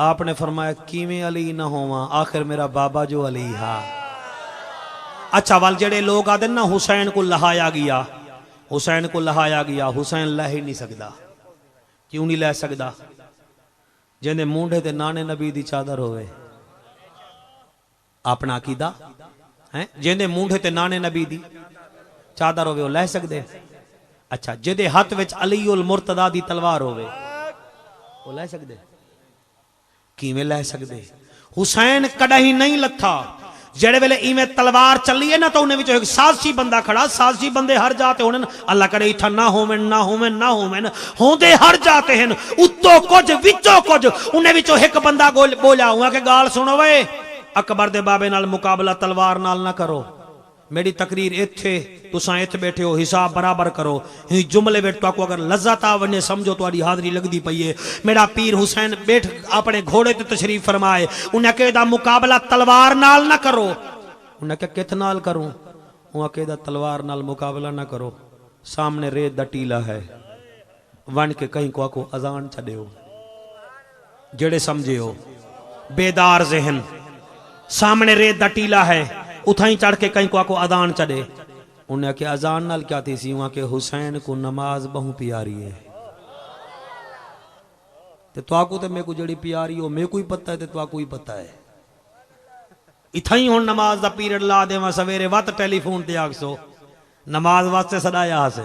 آپ نے فرمایا کیویں علی نہ ہوا آخر میرا بابا جو علی ہا اچھا وال جڑے لوگ آدھے نا حسین کو لہایا گیا حسین کو لہایا گیا حسین لہ ہی نہیں سکدا کیوں نہیں لہ سکدا جنہیں مونڈے تے نانے نبی دی چادر ہوئے اپنا عقیدہ جنہیں مونڈے تے نانے نبی دی چادر ہوئے وہ لہ سکدے اچھا جدے ہاتھ وچ علی المرتضی دی تلوار ہوئے وہ لہ سکدے کیویں لہ سکدے حسین کڑا ہی نہیں لتھا جڑے ویلے ایویں تلوار چلی ہے نا تو انہیں وچ ایک سازشی بندہ کھڑا سازشی بندے ہر جاتے ہونے اللہ کرے اتھا نہ ہومن ہوندے ہر جاتے ہیں اتو کچھ وچو کچھ انہیں وچو ایک بندہ بولا ہوا کہ گال سنو وے اکبر دے بابے نال مقابلہ تلوار نال نہ کرو میری تقریر ایتھے تساں ایتھے بیٹھے ہو حساب برابر کرو ہی جملے بیٹھ تو اگر لذت آونے سمجھو تو آڑی حاضری لگ دی پئیے میرا پیر حسین بیٹھ اپنے گھوڑے تے تشریف فرمائے انہیں کہے دا مقابلہ تلوار نال نہ کرو انہیں کہے کت نال کروں انہیں کہے دا تلوار نال مقابلہ نہ کرو سامنے ریت دا ٹیلا ہے ون کے کہیں کو اذان چڑے ہو جڑے سمجھے ہو بیدار ذہن سامنے ریت دا ٹیلا ہے اتھائیں چڑھ کے کہیں کو اذان چڑھے انہیں کہ اذان نال کیا تھی سی وہاں کہ حسین کو نماز بہو پیاری ہے تو آکو تے میں کو جڑی پیاری ہو میں کوئی پتہ ہے تو آکو ہی پتہ ہے اتھائیں ہون نماز دا پیریڈ لا دے وہاں سویرے وقت ٹیلی فون تے آگ سو نماز واسطے صدایا ہاں سے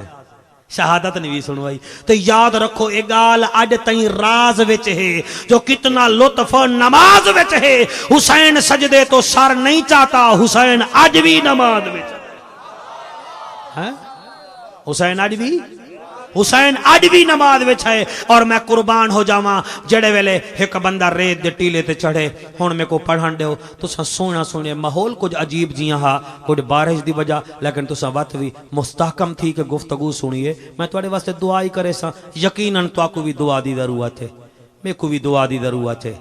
شہادت نہیں بھی سنوائی تو یاد رکھو اگال اڈ تائیں راز وچ ہے جو کتنا لطف نماز وچ ہے حسین سجدے تو سر نہیں چاہتا حسین اڈ بھی نماز وچ حسین اڈ بھی نماز وچ ہے اور میں قربان ہو جاواں جڑے ویلے ایک بندہ ریت دے ٹیلے تے چڑھے ہن میں کو پڑھن دیو تساں سونا سونے ماحول کچھ عجیب جیاں ہا کچھ بارش دی وجہ لیکن تساں وقت بھی مستحکم تھی کہ گفتگو سنیے میں تواڈے واسطے دعا ہی کرے سا یقیناً تواکو بھی دعا دی ضرورت ہے میں کو بھی دعا دی ضرورت ہے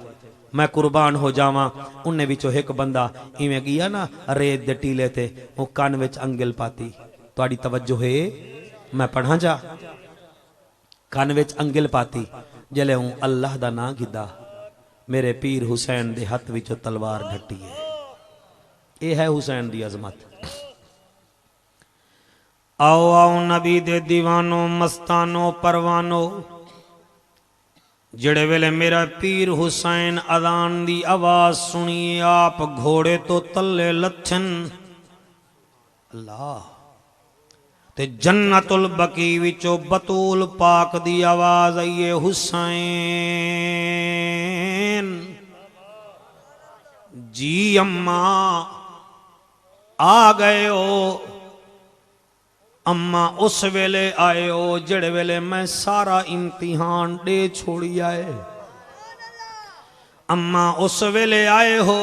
میں قربان ہو جاواں انہیں وچوں ایک بندہ ایویں گیا نا ریت دے ٹیلے تے او کان وچ انگل پاتی تواڈی توجہ ہے میں پڑھاں جا کان وچ انگل پاتی جلے ہوں اللہ دا نا گدا میرے پیر حسین دے ہاتھ وچ تلوار ڈھٹی ہے اے ہے حسین دی عظمت آؤ آؤ نبی دے دیوانوں مستانوں پروانوں جڑے ویلے میرا پیر حسین اذان دی آواز سنیے آپ گھوڑے تو تلے لتھن اللہ تے جنت البقی وچو بطول پاک دی آواز آئیے حسین جی اماں آ گئے ہو اما اس ویلے آئے ہو جڑے ویلے میں سارا امتحان دے چھوڑی آئے اما اس ویلے آئے ہو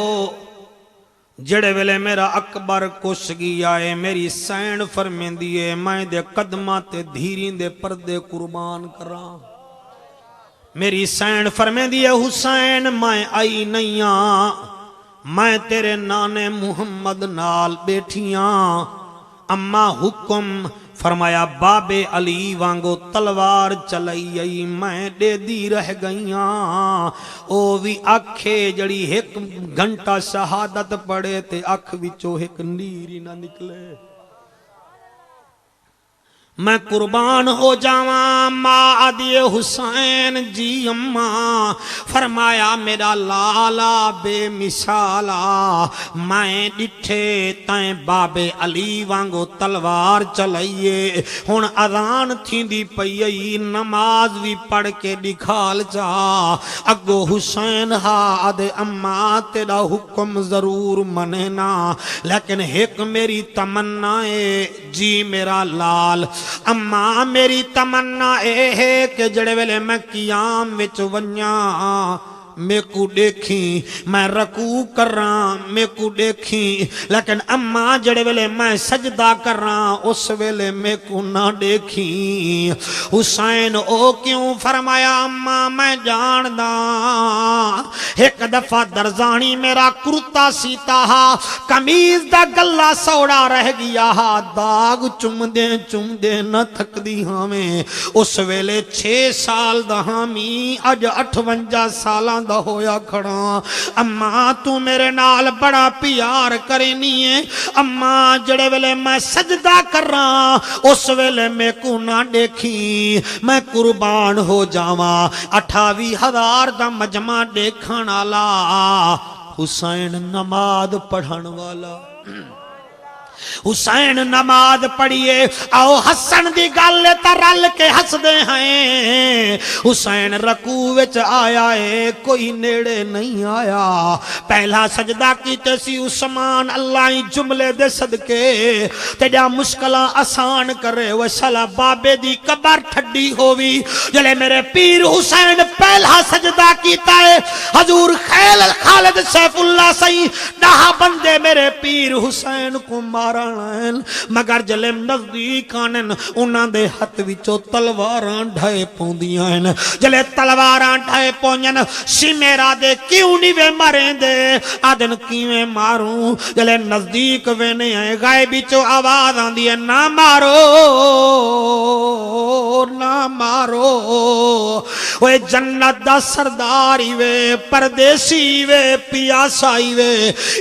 جڑے ویلے میرا اکبر کش گیا ہے میری سین فرمیندی ہے میں دے قدمہ تے دھیرین دے پردے قربان کراں میری سین فرمیندی ہے حسین میں آئی نہیں میں تیرے نانے محمد نال بیٹھیاں اما حکم فرمایا بابے علی وانگو تلوار چلائی آئی میں دے دی رہ گئیاں او بھی آکھے جڑی ایک گھنٹہ شہادت پڑے تے آکھ وچو ایک نیری نہ نکلے میں قربان ہو جاواں ماں آدھی حسین جی اماں فرمایا میرا لالا بے مثالا میں ڈٹھے تائیں بابے علی وانگو تلوار چلائیے ہن اذان تھیندی پئی نماز بھی پڑھ کے دکھال جا اگو حسین ہاد اماں تیرا حکم ضرور مننا لیکن ایک میری تمنا ہے جی میرا لال اماں میری تمنا اے ہے کہ جڑے ویلے میں قیام وچ ونیاں میں کو دیکھی میں رکوع کر رہا میں کو دیکھی لیکن اماں جڑے ویلے میں سجدہ کر رہا اس ویلے میں کو نہ دیکھی حسین او کیوں فرمایا اماں میں جان دا ایک دفعہ درزانی میرا کرتا سیتا ہا کمیز دا گلہ سوڑا رہ گیا ہا داغ چم دے نہ تھک دی ہمیں اس ویلے 6 سال دا ہمی اج 58 سالاں دا ہویا کھڑا اماں تو میرے نال بڑا پیار کرنی ہے اماں جڑے ویلے میں سجدہ کر رہا اس ویلے میں کو نہ دیکھی میں قربان ہو جاواں 28,000 دا مجمع دیکھن والا حسین نماز پڑھن والا حسین نماز پڑھیے آؤ حسن دی گل تے رل کے ہس دے ہیں حسین رکوع وچ آیا ہے کوئی نیڑے نہیں آیا پہلا سجدہ کیتے سی عثمان اللہ ہی جملے دے صدقے تیجا مشکلاں آسان کرے وشلا بابے دی قبر ٹھڈی ہووی جلے میرے پیر حسین پہلا سجدہ کیتا ہے حضور خالد سیف اللہ سی 10 بندے میرے پیر حسین کو مارن مگر جلے نزدیک آنن انہاں دے ہتھ وچوں تلواراں ڈھائے پوندیاں ہیں جلے تلواراں ڈھائے پونجن شمیرا دے کیوں نہیں وے مریں دے آدن کیویں ماروں جلے نزدیک وینے آئے غائب وچوں آواز آندی ہے نہ مارو نہ مارو وہ جنت دا سرداری وے پردیسی وے پیاسائی وے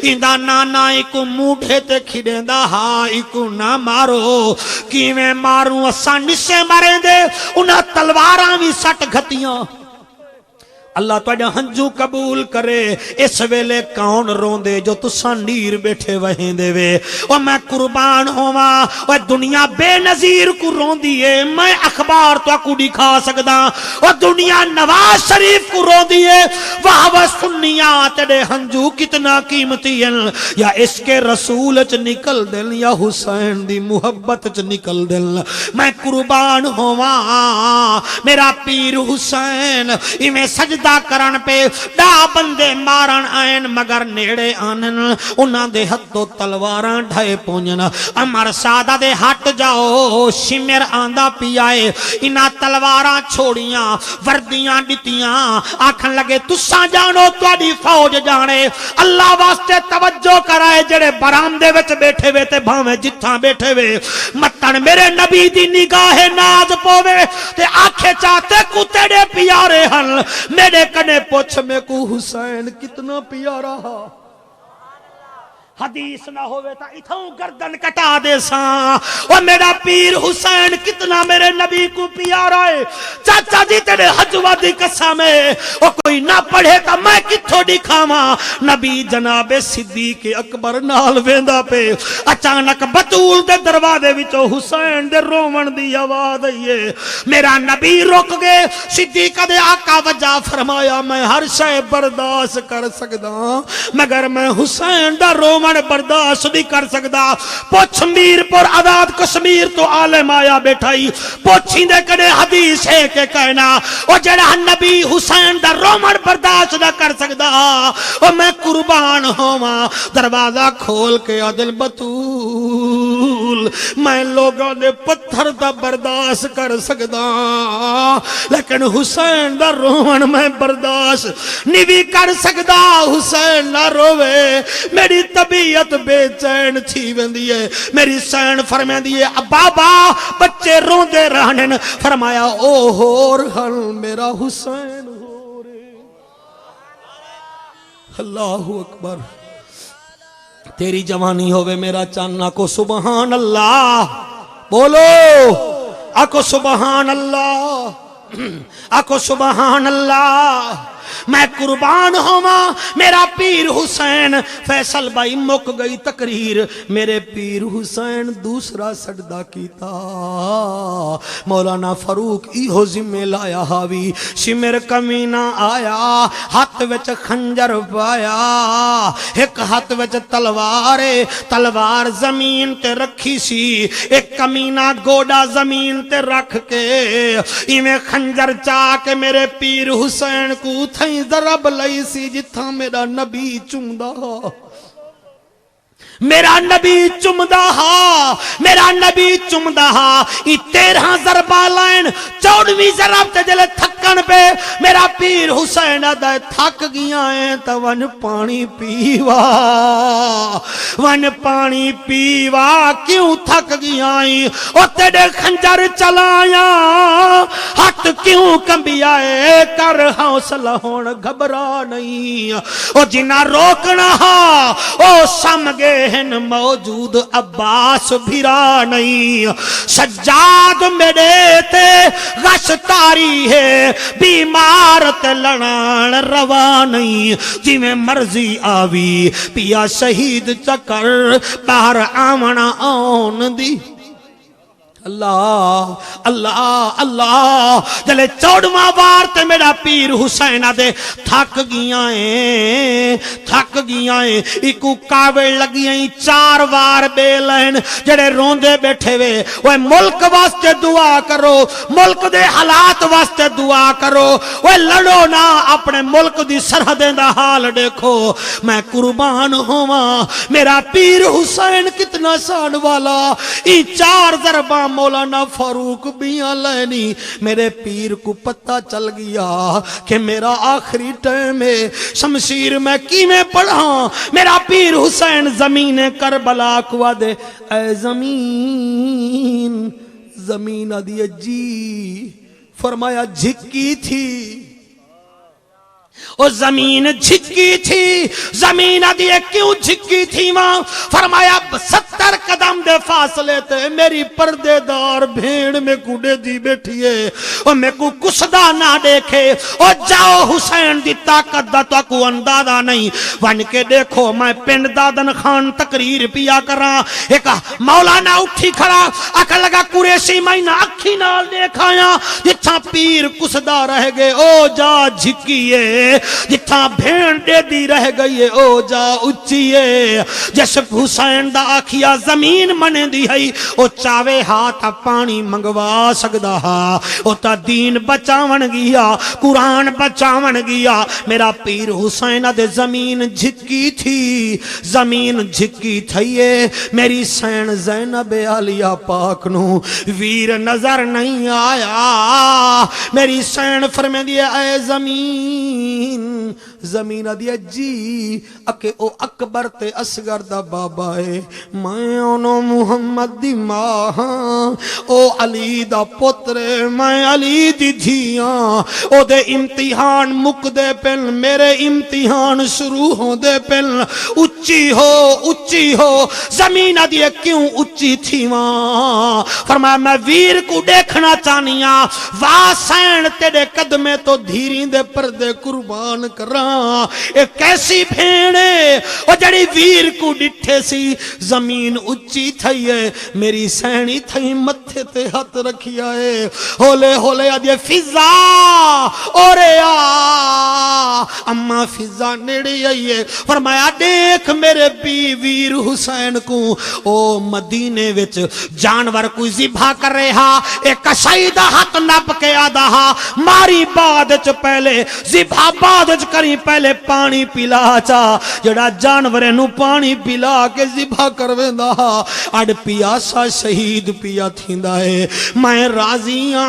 ایندہ نانا ایکو موٹھے تے کھڑیں دا ہاں ایکو نہ مارو کیویں ماروں اساں نسے مریں دے انہاں تلواراں بھی سٹ گھتیاں اللہ تواڈا ہنجو قبول کرے اس ویلے کون روندے جو تساں نیر بیٹھے وہیندے وے او میں قربان ہوواں او دنیا بے نظیر کو روندی ہے میں اخبار تو کو دکھا سکدا او دنیا نواز شریف کو روندی ہے واہ واہ سنیاں تیرے ہنجو کتنا قیمتی ہیں یا اس کے رسول چ نکل دل یا حسین دی محبت چ نکل دل میں قربان ہوواں میرا پیر حسین ایویں سجدہ کرن پہ 10 بندے مارن آئین مگر نیڑے آنن انہاں دے ہتھوں تلواراں ڈھائے پونجن امر سادہ دے ہٹ جاؤ شمر آندہ پیائے انہاں تلواراں چھوڑیاں وردیاں ڈٹیاں آکھن لگے تساں جانو تواڈی فوج جانے اللہ واسطے توجہ کرائے جڑے برامدے وچ بیٹھے وے تے بھاویں جتھاں بیٹھے وے متن میرے نبی دی نگاہ ناز پوے تے آکھے چاہتے کو تیرے پیارے ہن میرے کنے پوچھ میں کو حسین کتنا پیارا ہا حدیث نہ ہوئے تا اتھاؤں گردن کٹا دے ساں اور میرا پیر حسین کتنا میرے نبی کو پیارا ہے چاچا جی تیرے حجوہ دی قسم ہے اور کوئی کوئی نہ پڑھے تا میں کتھوں دکھاواں نبی جناب صدیق اکبر نال ویندا پے اچانک بطول دے دروازے وچوں حسین دے روون دی آواز آئی ہے میرا نبی رک گئے صدیق دے آقا وجہ فرمایا میں ہر شے برداشت کر سکدا مگر میں حسین دا روون برداشت نہیں کر سکدا پوچھ میر پور آزاد کشمیر تو عالم آیا بیٹھائی پوچھی دے کڑے حدیث ہے کہ کہنا او جڑا نبی حسین دا رومن برداشت نہ کر سکدا او میں قربان ہوواں دروازہ کھول کے عدل بطول میں لوگوں دے پتھر دا برداشت کر سکدا لیکن حسین دا رومن میں برداشت نہیں کر سکدا حسین نہ روے میری طبیعت بے چین تھی ویندی ہے میری سین فرمیندی ہے بابا بچے روندے رہنے فرمایا او ہور ہل میرا حسین ہو رے اللہ اکبر تیری جوانی ہوئے میرا چانا کو سبحان اللہ بولو آکو سبحان اللہ آکو سبحان اللہ میں قربان ہوا میرا پیر حسین فیصل بھائی مک گئی تقریر میرے پیر حسین دوسرا سجدہ کیتا مولانا فاروق ایہو ذمہ لایا ہاوی شمر کمینہ آیا ہاتھ وچ خنجر پایا ایک ہاتھ وچ تلوار زمین تے رکھی سی ایک کمینہ گوڑا زمین تے رکھ کے ایویں خنجر چاہ کے میرے پیر حسین کو تھیں ضرب لئی سی جتھاں میرا نبی چمدا میرا نبی چمدا میرا نبی چمدا ای 13 ضربہ لائن 14ویں ضرب تے جلے تھکن پہ میرا پیر حسین دے تھک گیا ہے تو ون پانی پیوا کیوں تھک گیا ہے او تیرے خنجر چلایا ہاتھ کیوں کمبیا ہے کر حوصلہ ہون گھبرا نہیں او جنہ روکنا او سمگے ہن موجود عباس بھیرا نہیں سجاد میرے تے غش تاری ہے بیمارت لڑان روا نہیں جی میں مرضی آوی پیا شہید چکر باہر آمنا آن دی اللہ اللہ اللہ جلے 14واں بار تے میرا پیر حسین دے تھک گیا ہیں ایکو کاوڑ لگی ہیں 4 وار بے لین جڑے روندے بیٹھے وے وہ ملک واسطے دعا کرو ملک دے حالات واسطے دعا کرو وہ لڑو نا اپنے ملک دی سرحدیں دا حال دیکھو میں قربان ہواں میرا پیر حسین کتنا سان والا ای 4 ضرباں مولانا فاروق بیاں لینی میرے پیر کو پتہ چل گیا کہ میرا آخری ٹائم ہے شمشیر میں کیویں پڑھا میرا پیر حسین زمین کربلا کو دے اے زمین ادھی جی فرمایا جھکی تھی وہ زمین جھکی تھی زمین ادھی کیوں جھکی تھی ماں فرمایا 70 قدم دے فاصلے تے میری پردے دار بھیڑ میں کوڑے دی بیٹھی ہے اور میں کو کسدا نہ دیکھے اور جاؤ حسین دی طاقت دا تو کو اندازہ نہیں ون کے دیکھو میں پنڈ دادن خان تقریر پیا کراں ایک مولانا اٹھی کھڑا اکھ لگا قریشی میں نہ اکھی نال دیکھایا جتھاں پیر کسدا رہ گئے او جا جھکیے جتھاں بھین دے دی رہ گئی ہے او جا اچھیے جس حسین دا آکھیا زمین منے دی ہے او چاوے ہاتھ پانی منگوا سکدا ہا او تا دین بچاون گیا قرآن بچاون گیا میرا پیر حسین دے زمین جھکی تھی زمین جھکی تھئیے میری سین زینب عالیہ پاک نو ویر نظر نہیں آیا میری سین فرمے دیا اے زمین دیا جی اکے او اکبر تے اصغر دا بابا ہے میں انو محمد دی ماں او علی دا پتر میں علی دی دھیاں او دے امتحان مک دے پن میرے امتحان شروع ہو دے پن اچھی ہو زمین آدھی کیوں اچھی تھی وہاں فرمایا میں ویر کو دیکھنا چاہنیاں واسین تیرے قدمے تو دھیریں دے پردے قربان کراں ایک کیسی بھیڑے وہ جڑی ویر کو ڈٹھے سی زمین اچھی تھئی ہے میری سینی تھئی متھے تے ہاتھ رکھیا ہے ہولے ہولے آدھی فضا اورے اما فضا نیڑی آئی ہے فرمایا دیکھ میرے بی ویر حسین کو او مدینے وچ جانور کوئی ذبح کر رہا ایک کشائی دا ہاتھ نپ کے آدھا ماری بعد چ پہلے ذبح بعد چ کری پہلے پانی پلا چا جڑا جانورے نو پانی پلا کے ذبح کرویندا اڈ پیاسا شہید پیا تھیندا ہے میں راضیاں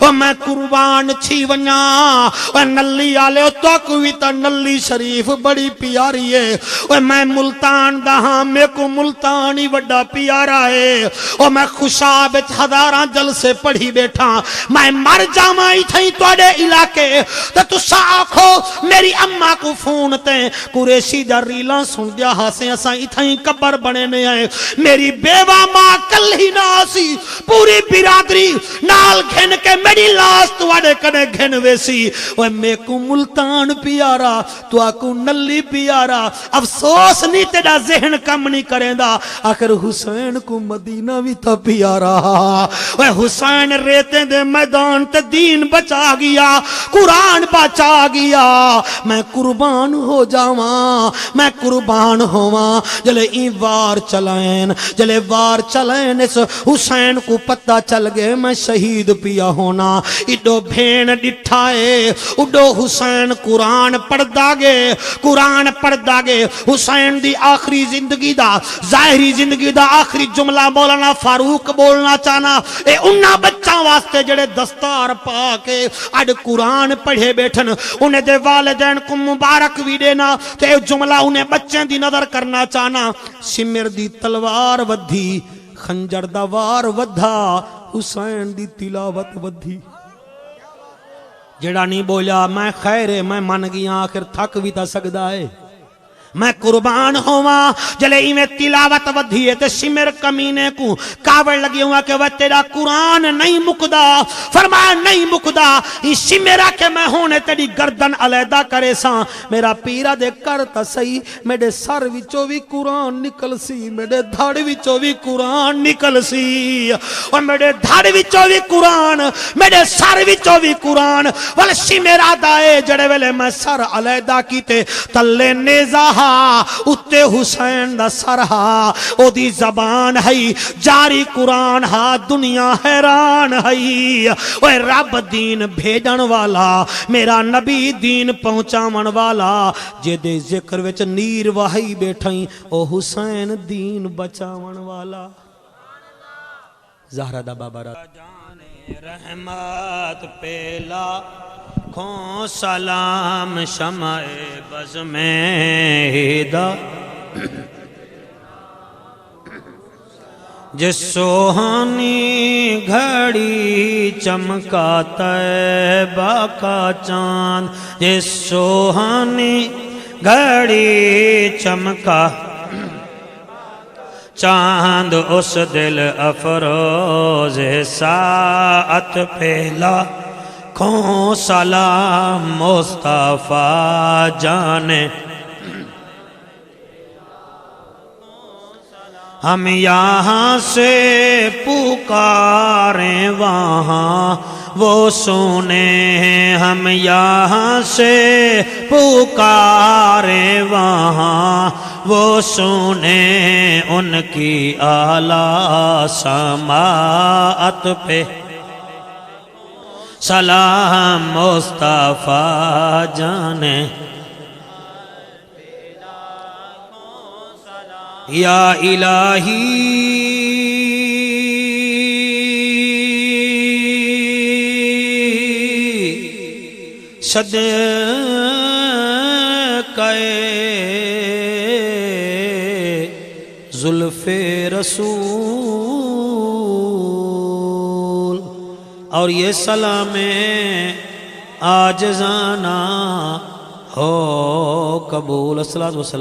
او میں قربان چھی ونیاں او نلی آلے تو کوئی تا نلی شریف بڑی پیاری ہے او میں ملتان دا ہاں میں کو ملتانی وڈا پیارا ہے او میں خوشاب ہزاراں جلسے پڑھی بیٹھا میں مر جامائی تھئی توڑے علاقے تو تسا آکھو میری اممہ کو فون تے قریشی دا ریلاں سن دیا ہاسے اساں اتھائیں قبر بنے نے آئے میری بیوہ ماں کل ہی ناسی پوری برادری نال گھن کے میری لاس توڑے کنے گھن ویسی وہ میں کو ملتان پیارا تو آکو نلی پیارا افسوس نہیں تیرا ذہن کم نہیں کریں دا آخر حسین کو مدینہ بھی تا پیارا وہ حسین ریتے دے میدان تے دین بچا گیا قرآن بچا گیا میں قربان ہو جاواں میں قربان ہواں جلے این وار چلائیں اس حسین کو پتہ چل گئے میں شہید پیا ہونا اڈو بھین ڈٹھائے اڈو حسین قرآن پڑھ داگے حسین دی آخری زندگی دا ظاہری زندگی دا آخری جملہ مولانا فاروق بولنا چاہنا اے انہاں بچہ واسطے جڑے دستار پا کے اڈ قرآن پڑھے بیٹھن انہیں دے والدین کو مبارک بھی دینا تے جملہ انہیں بچیں دی نظر کرنا چاہنا سمر دی تلوار ودھی خنجر دا وار ودھا حسین دی تلاوت ودھی جڑا نہیں بولا میں خیر میں من گیا آخر تھک بھی تا سکدا ہے میں قربان ہوا جلے میں تلاوت ودھیے تے سمر کمینے کو کاوڑ لگی ہوا کہ وہ تیرا قرآن نہیں مکدا فرمایا نہیں مکدا یہ سمرہ کے میں ہونے تیری گردن علیدہ کرے ساں میرا پیرا دے کرتا سی میرے سر وچو بھی قرآن نکل سی میرے دھاڑ وچو بھی قرآن نکل سی اور میرے دھاڑ وچو بھی قرآن میرے سر وچو بھی قرآن والا سمرہ دائے جڑے ویلے میں سر علیدہ کیتے تلے نیزہ اتے حسین دا سرہا او دی زبان ہے جاری قرآن ہا دنیا حیران ہے اوے رب دین بھیجن والا میرا نبی دین پہنچاون والا جے دے ذکر وچ نیر وحی بیٹھائیں او حسین دین بچاون والا زہرہ دا بابا رحمت پیلا کھوں سلام شمع بز میں ہدا جس سوہانی گھڑی چمکا طیبہ کا چاند جس سوہانی گھڑی چمکا چاند اس دل افروز ساعت پہلا کھوں سلام مصطفیٰ جانے ہم یہاں سے پکاریں وہاں وہ سنے ہم یہاں سے پکاریں وہاں وہ سنے ان کی اعلیٰ سماعت پہ سلام مصطفیٰ جانے یا الہی صدقے زلف رسول اور یہ سلام عاجزانہ ہو قبول۔ الصلاۃ والسلام